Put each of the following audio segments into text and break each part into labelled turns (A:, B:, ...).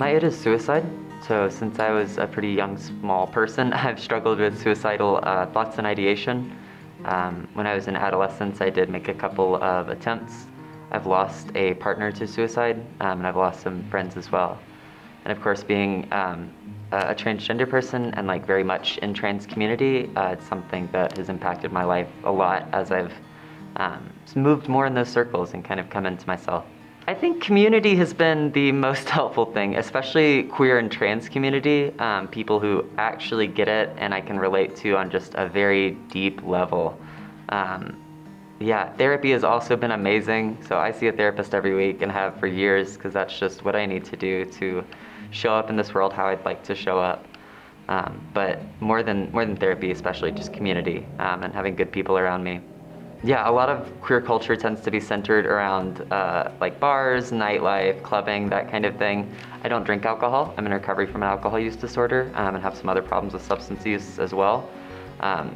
A: My it is suicide. So since I was a pretty young, small person, I've struggled with suicidal thoughts and ideation. When I was in adolescence, I did make a couple of attempts. I've lost a partner to suicide, and I've lost some friends as well. And of course, being a transgender person and like very much in trans community, it's something that has impacted my life a lot as I've moved more in those circles and kind of come into myself. I think community has been the most helpful thing, especially queer and trans community, people who actually get it and I can relate to on just a very deep level. Yeah, therapy has also been amazing. So I see a therapist every week and have for years because that's just what I need to do to show up in this world how I'd like to show up. But more than therapy, especially just community and having good people around me. Yeah, a lot of queer culture tends to be centered around like bars, nightlife, clubbing, that kind of thing. I don't drink alcohol. I'm in recovery from an alcohol use disorder and have some other problems with substance use as well.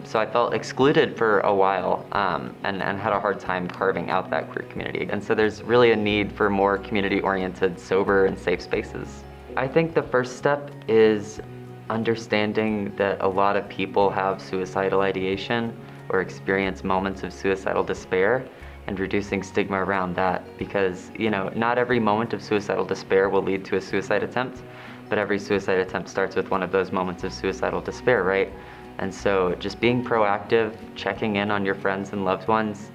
A: So I felt excluded for a while and had a hard time carving out that queer community. And so there's really a need for more community-oriented, sober, and safe spaces. I think the first step is understanding that a lot of people have suicidal ideation or experience moments of suicidal despair and reducing stigma around that because, not every moment of suicidal despair will lead to a suicide attempt, but every suicide attempt starts with one of those moments of suicidal despair, right? And so just being proactive, checking in on your friends and loved ones,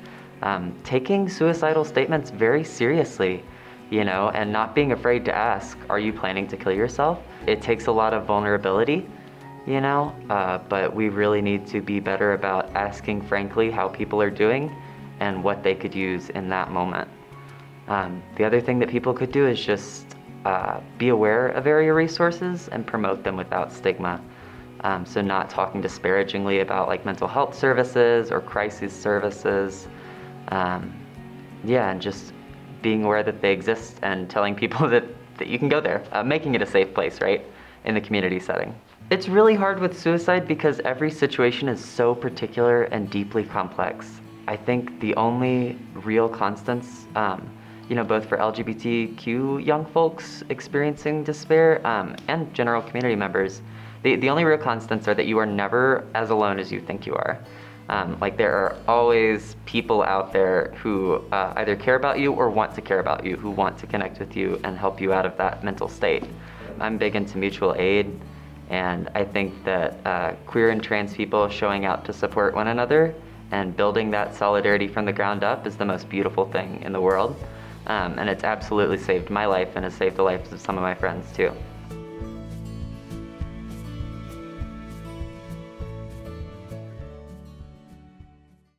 A: taking suicidal statements very seriously, and not being afraid to ask, are you planning to kill yourself? It takes a lot of vulnerability, but we really need to be better about asking frankly how people are doing and what they could use in that moment. The other thing that people could do is just be aware of area resources and promote them without stigma. So not talking disparagingly about like mental health services or crisis services. And just being aware that they exist and telling people that you can go there, making it a safe place, right, in the community setting. It's really hard with suicide because every situation is so particular and deeply complex. I think the only real constants, both for LGBTQ young folks experiencing despair and general community members, the only real constants are that you are never as alone as you think you are. There are always people out there who either care about you or want to care about you, who want to connect with you and help you out of that mental state. I'm big into mutual aid, and I think that queer and trans people showing out to support one another and building that solidarity from the ground up is the most beautiful thing in the world. And it's absolutely saved my life and has saved the lives of some of my friends too.